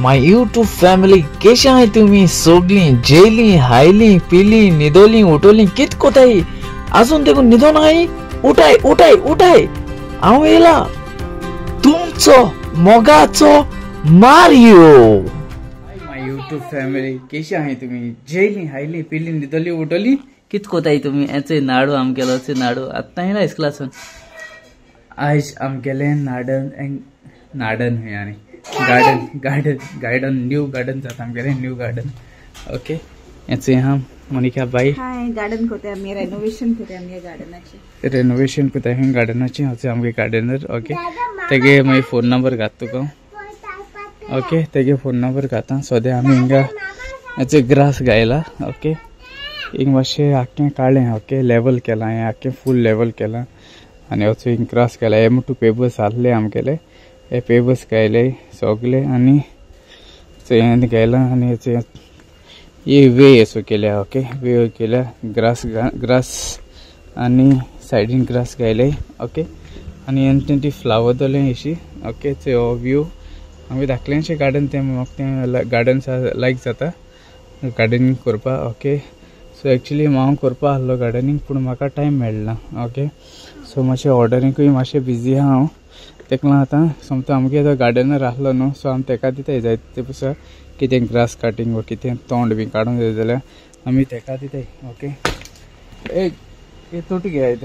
My YouTube family कशा आहे तुम्ही सगळी जेली हायली पिली निदोली उठवली कित कोताई अजून देखून निदो नाही उठाय उठाय उठाय हांव येला तुमचो मोगाचो मारियो। माय यूट्यूब फॅमिली कशा आहे तुम्ही जेली हायली पिली निदोली उठवली कित कोताई तुम्ही याचे नाडू आमगेलोचे नाडू आत्ता येला इस क्लासून आज आमगेले नाडन हे आणि गार्डन न्यू गार्डन जाता आमगेले न्यू गार्डन ओके याचे यहाँ मोनिका बाई हाय गार्डन कोते आमी रेनोवेशन कोते आमी गार्डनाची हाचे आमगे गार्डनर ओके तेगे माय फोन नंबर घात तुका ओके तेगे फोन नंबर घाता सद्या आमी हिंगा याचे ग्रास गायला ओके हिंग मातशें आख्खें काडलें ओके लेवल केला हें आख्खें फूल लेवल केला आनी वचून हिंग ग्रास केला हे म्हणटू पेपर्स आहले आमगेले हे पेपर्स गायले सगळे आनी हें गायला आनी ये वे असो केल्या ओके वे केल्या ग्रास आनी सायडीन ग्रास गायले ओके आनी ती फ्लावर दोले अशी ओके हो व्यू आमी धाकलेंशें गार्डन तें म्हाका तें गार्डन लायक जाता गार्डनिंग करपा ओके सो एक्चुअली हांव करपा आहलो गार्डनिंग पूण म्हाका टायम मेळना ओके सो मातशें ऑर्डरिंगूय मातशें बिजी आहा हांव तेका लागून आतां समतो आमगे तो गार्डनर आहलो न्हू सो आमी तेका दिताय जायते पसून कितें ग्रास काटींग वा कितें तोंड बी काडूंक जाय जाल्यार आमी तेका दिताय ओके एक तोट घे आयत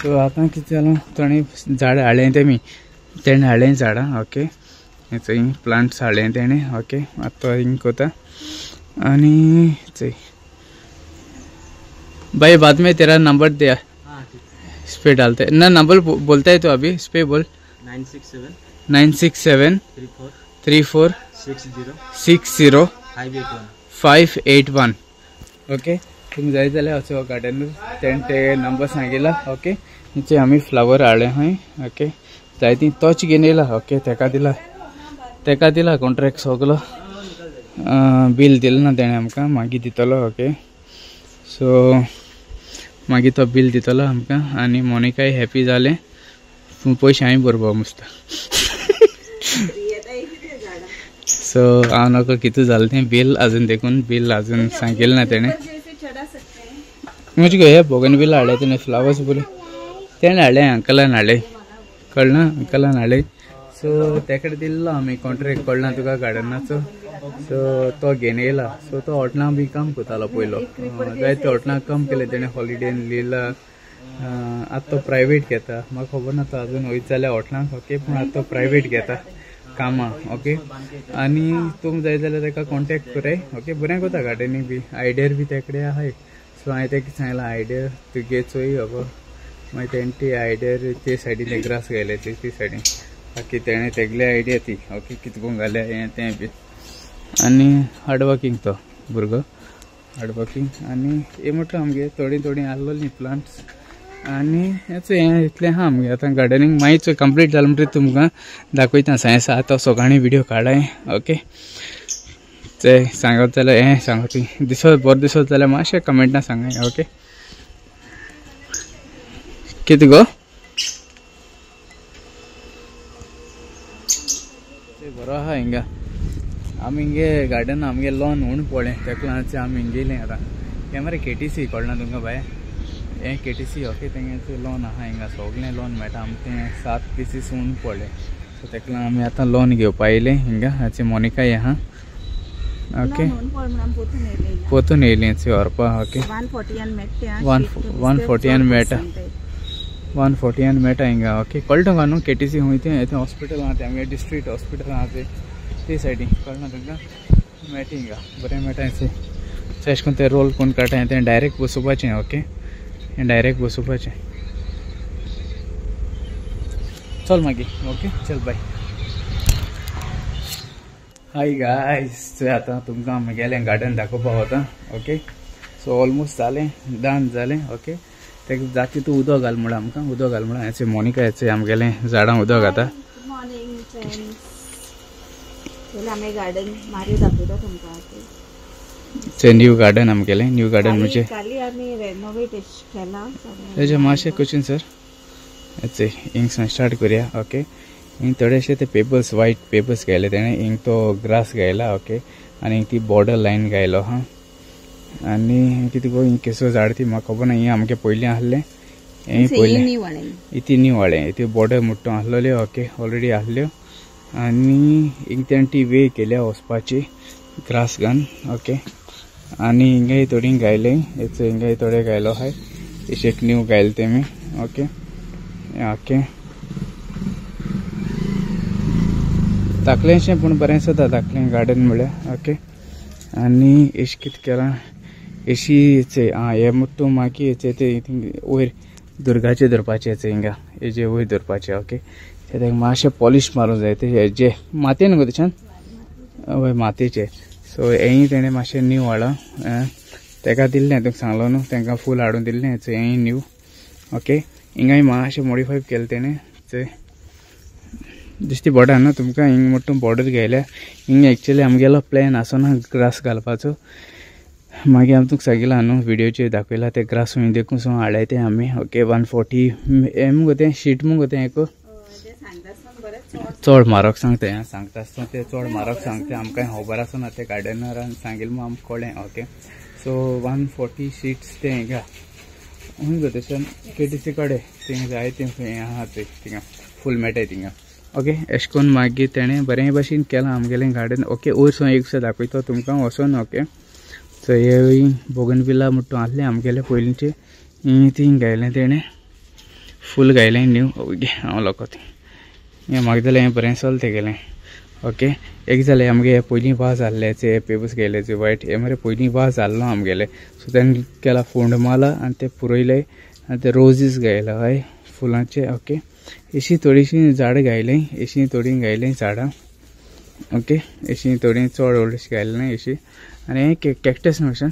सो आतां कितें जालां ताणें झाड हाडलें तेणें हाडलें झाडां ओके थंय प्लांट्स हाडलें तेणें ओके आतां हिंग कोता आनी चय भाई बाद में तेरा नंबर दिया इस पे डालते ना नंबर बोलता है तो अभी इस पे बोल 967 34 60 581 ओके तुम जाय जाल्यार असो गार्डनर तेणें नंबर सांगिल्ला ओके हिचे आमी फ्लावर हाडले हय ओके जाय ती तोच घेवन येयला ओके तेका दिला कॉन्ट्रॅक्ट सगलो बिल दिलें ना तेणें आमकां मागीर दितलो ओके सो मागीर तो बिल दितलो आमकां आनी मोनिकाय हॅपी जालें पयशे हांवें भरपा मस्त सो हांव नको कितें जालें तें बिल आजून देखून बिल आजून सांगिल्लें ना तेणें म्हणजे हे बोगनविला हाडले तेणें फ्लावर्स बोले तेणें हाडलें अंकलान हाडलें कळना अंकलान हाडलें सो तेकडे दिल्लो आमी कॉन्ट्रॅक्ट कळना तुका गार्डनाचो सो तो घेवन येयला सो तो हॉटलां बी काम करतालो पयलो जायते हॉटलां काम केलें तेणें हॉलिडेन लिहिला आतां तो प्रायवेट घेता म्हाका खबर ना तो आजून वयत जाल्यार हॉटलांक ओके पूण आतां तो प्रायवेट घेता कामां ओके आनी तुम जाय जाल्यार तेका कॉन्टेक्ट कराय ओके बरें कोता गार्डनिंग बी आयडियर बी तेकडे आहाय सो हांवें तेका सांगलां आयडियर तुगे चोय हबो मागीर तेणें ती आयडियर ते सायडीन ते ग्रास घायले ती सायडीन बाकी तेणें तेगली आयडिया ती ओके कितें करून घाल्या हें तें बी आनी हार्ड वर्कींग तो भुरगो हार्ड वर्कींग आनी हे म्हटलं आमगे थोडी आहलोलीं प्लांट्स आनी हें इतलें आहा आमगे आतां गार्डनिंग मागीर कंप्लीट जालें म्हणटरीत तुमकां दाखयता सायन्स आतां सकाळीं विडियो काडाय ओके ते सांगत जाल्यार हें सांगत दिसत बरो दिसत जाल्यार मातशें कमेंटां सांगाय ओके कितें गो बरो आहा हिंगा आमी हिंगे गार्डन आमगे लॉन म्हूण पळय तेका लागून आमी हिंगेले आतां हें मरे केटीसी कळना तुमकां बाय हें केटीसी ओके तेंगे लॉन आहा हिंगा सगळें लॉन मेळटा आमी तें 7 पीसीस म्हूण पळय सो तेका लागून आमी आतां लॉन घेवपा येयले हिंगा हाची मोनिकाय आहा ओके पोतून येयली हाची व्हरपा ओके 140 मेळटा 140 मेळटा हिंगा ओके कळटा तुका न्हू केटीसी हूंय तें हॉस्पिटल आहा तें आमगे डिस्ट्रिक्ट हॉस्पिटल आहा ते सायडीन कळना तुमकां मेळटा हिंगा बरें मेळटा अशें करून तें रोल कोण काडटा तें डायरेक्ट बसोवपाचें ओके हें डायरेक्ट बसोवपाचें चल मागीर ओके चल बाय हाय गायज आतां तुमकां आमगेलें गार्डन दाखोवपा वता ओके सो ऑलमोस्ट जालें डन जालें ओके तेका जाती तूं उदक घाल म्हण आमकां उदक घाल म्हण हेचें मोनिका हेचें आमगेलें झाडां उदक घाता गुड मॉर्निंग फ्रेंड्स आमी गार्डन मारी दाखयता तुमकां न्यू गार्डन आमगेलें न्यू गार्डन म्हणजे काली आमी रेनोवेट केला तेजे मातशें क्वेश्चन सर हेचें हिंगसान स्टार्ट करुया ओके हिंग थोडेशे ते पेपर्स व्हाईट पेपर्स घायले तेणे हिंग तो ग्रास घायला ओके आनी ती बॉर्डर लायन घायलो हा आनी कितें गो हिंग केसो झाड ती म्हाका खबर ना हिंग आमगे पयलीं आहले हें पयलें इती न्यू वाडे इती बॉर्डर मुट्टो आहलोल्यो ओके ऑलरेडी आहल्यो आनी हिंग तेणें ती वे केल्या वचपाची ग्रास घान ओके आनी हिंगाय थोडी घायले हिंगाय थोडे घायलो हाय एक न्यू घायले तेमी ओके ओके धाकलेंशें पूण बरें जाता धाकलें गार्डन म्हळ्यार ओके आनी एश कितें केलां एशी हे मुट्टू मागी हेचे ते वयर दुर्गाचे धरपाचे हिंगा हेजे वयर धरपाचे ओके तेका मातशें पॉलिश मारूंक जाय ते हेजे मातयेन गो तेच्यान हय मातयेचे सो हेंय तेणें मातशें न्यू हाडला तेका दिल्लें तुका सांगलो न्हू तेंकां फूल हाडून दिल्लें हेंय न्यू ओके हिंगाय मातशें मॉडिफाय केलें तेणें चोय दिश्टी पडा न्हू तुमकां हिंग मुट्टू बॉर्डर घायल्या हिंग एक्चुअली आमगेलो प्लॅन आसना ग्रास घालपाचो मागीर हांव तुका सांगिलां न्हू व्हिडिओचेर दाखयला ते ग्रास हूंय देखून सो हाडले ते आमी ओके 140 हें मुगो तें शीट मुगो तें एक चड म्हारग सांगता हें सांगता आसतना ते चड म्हारग सांगता आमकां खबर आसना ते गार्डनरान सांगिल्लें म्हूण आमकां कळ्ळें ओके सो 140 शीट्स ते हिंगा हूंय गो तेच्यान KTC कडेन थिंगा जाय तें हें आहा ते थिंगा फूल मेळटाय थिंगा ओके एश कोन्न मागीर तेणें बरें भाशेन केलां आमगेलें गार्डन ओके वयर सो एक दिसा दाखयता तुमकां वचोन ओके सो हे बोगनविला मुट्टू आहलें आमगेलें पयलींचें तीं घायलें तेणें फूल घायलें न्यू ओके हांव लोकत हें म्हाका जाल्यार हें बरें चल तेगेलें ओके एक जालें आमगे हे पयलीं वाज आहले ते पेपर्स घायले ते वायट हे मरे पयलीं वाज आहलो आमगेले सो तेणें केला फोंड मारला आनी ते पुरयले आनी ते रोजीस घायला हय फुलांचे ओके अशीं थोडीशीं झाडां घायलीं अशीं थोडीं घायलीं झाडां ओके अशीं थोडीं चड व्हडलीं घायलीं ना अशीं आनी हे कॅक्टस न्हू अशें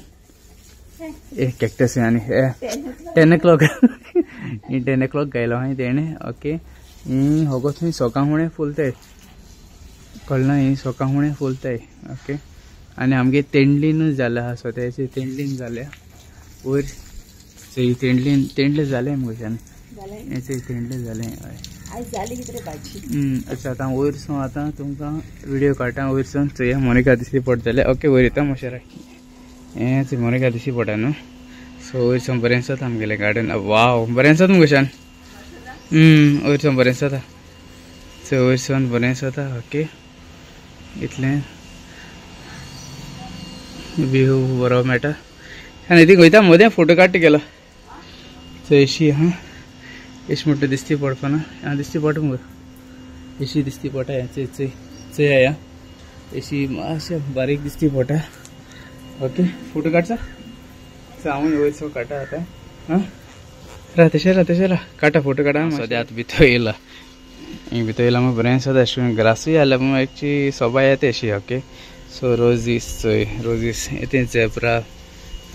ए कॅक्टस आनी हे 10 o'clock 10 o'clock घायलो हांवें तेणें ओके होगो थंय सोकां हुणें फुलताय कळना ही सोकां हुणें फुलताय ओके आनी आमगे तेंडलीनूच जाल्या आहा स्वताची तेंडलीन जाल्या वयर चोय तेंडलें जालें मुगोच्यान हेचें तेंडलें जालें हय अच्छा आतां वयर सो आतां तुमकां व्हिडिओ काडटा वयर सावन चोय मोनिका दिसली पडटलें ओके वयर येता मातशें हें मोनिका दिसली पडटा न्हू सो वयर सावन बरें आसात आमगेलें गार्डन वाव बरें आसात मुगोच्यान वयर सावन बरें आसाता सो वयर सावन बरें आसाता ओके इतलें व्यू बरो मेळटा आनी ती वयता मदें फोटो काडटा गेलो सो अशी हा एश म्हणटा दिसती पडपाना हांव दिसती पडटा मुगो अशी दिसती पडटा हें चोय चोय या अशी मातशें बारीक दिसती पडटा ओके फोटो काडचा सो हांव वयर सो काडटा आतां हां रा तशें काडटा फोटो काडा सद्या आतां भितर येयला हिंग भितर येयला बरें आसा अशें करून ग्रासूय आहल्या पूण एक्चुली सोबा येता अशी ओके सो रोजीस चोय रोजीस येते झेब्रा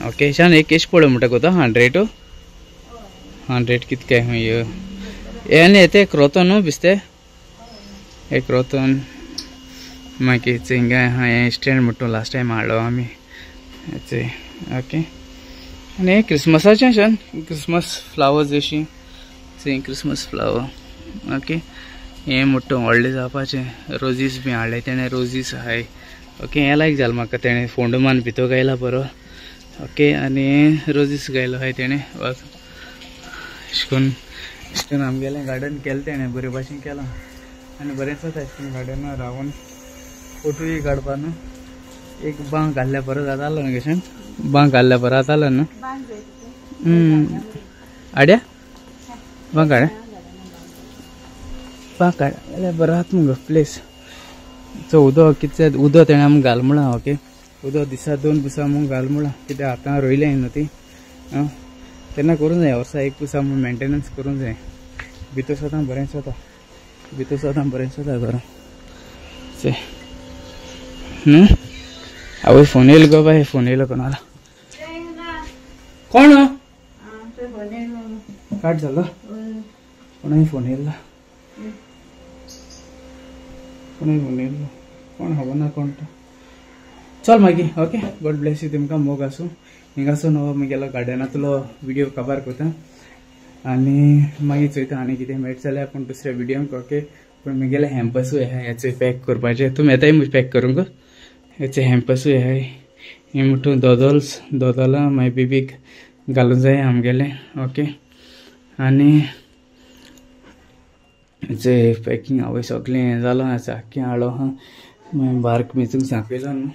ओके शान एक एश पडो म्हणटा कोता 100 कित काय हूंय हे आनी येते एक रोतो न्हू बिस्ते एक रोतोन मागीर हिंगा हें स्टँड म्हणटा लास्ट टायम हाडलो आमी हेचें ओके आनी हें क्रिसमसाचें अशें क्रिसमस फ्लावर्स अशीं चोय क्रिसमस फ्लावर ओके हें मोठ्ठो व्हडलें जावपाचें रोजीस बी हाडले तेणें रोजीस आहाय ओके हें लायक जालें म्हाका तेणें फोंड मान भितर गायला बरो ओके आनी रोजीस गायलो आहाय तेणें अशें करून आमगेलें गार्डन केलें तेणें बरे भाशेन केलां आनी बरें जाता अशें करून गार्डनार रावून फोटोय काडपा न्हू एक बांक घाल्ल्या बरो जातालो न्हू कशें बांक घाल्ल्या बरो जातालो न्हू आड्या बांक हाड्या बांक हाड बरो आसा मुगो प्लेस चो उदक कितें उदक तेणें आमकां घाल म्हणा ओके उदक दिसा 2 दिसा आमकां घाल म्हणा कित्याक आतां रोयलें न्हू ती तेन्ना करूंक जाय वर्सा एक दिसा मेंटेनन्स करूंक जाय भितर सदां बरें जाता घरा चोय आवय फोन येयलो गो बाय फोन येयलो कोणाला कोण काट जालो कोणाय फोन येयलो कोण खबर ना कोण तो चल मागीर ओके गॉड ब्लेस यू तुमकां मोग आसूं हिंगासून मुगेलो गार्डनांतलो व्हिडिओ कवर करता आनी मागीर चोयता आनी कितें मेळटा जाल्यार पूण दुसऱ्या व्हिडिओंक ओके पण म्हगेले हॅम्पसूय आहा हेचे पॅक करपाचे तुमी येताय पॅक करूंक हेचे हॅम्पसूय आहाय हे म्हणून दोदोला माय बेबीक घालूंक जाय आमगेले ओके आनी हेचे पॅकिंग हांवें सगळें हें जालो आसा आख्खें हाडलो आहा मागीर बारक मेजूंक सांगयलो न्हू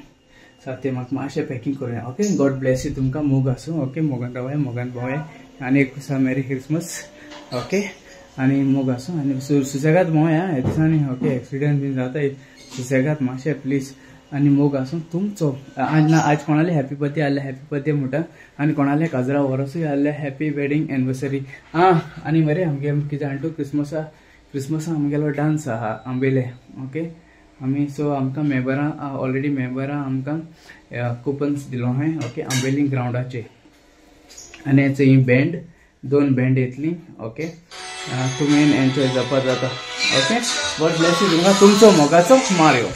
साते म्हाका मातशें पॅकिंग करूया ओके गॉड ब्लेस यू तुमकां मोग आसूं ओके मोगान रावया मोगान भोंवया आनी एक दिसा मेरी क्रिसमस ओके आनी मोग आसूं आनी सुसेगाद भोंवया ह्या दिसांनी ओके एक्सिडेंट बीन जाताय सुसेगाद मातशें प्लीज आनी मोग आसूं तुमचो आज कोणाले हॅपी बर्थडे आहले हॅपी बर्थडे म्हणटा आनी कोणाले 11 वर्सूय आहले हॅपी वेडिंग एनिवर्सरी आनी मरे आमगे कितें जाणटो क्रिसमसा आमगेलो डान्स आहा आंबेले ओके आमी सो आमकां मेंबरां ऑलरेडी मेंबरां आमकां कुपन्स दिलो हाय ओके आंबेली ग्राउंडाचे आनी हेचो ही बँड 2 बँड येतली ओके तुमी एन्जॉय जावपा जाता ओके गॉड ब्लेस यू तुमकां तुमचो मोगाचो मारयो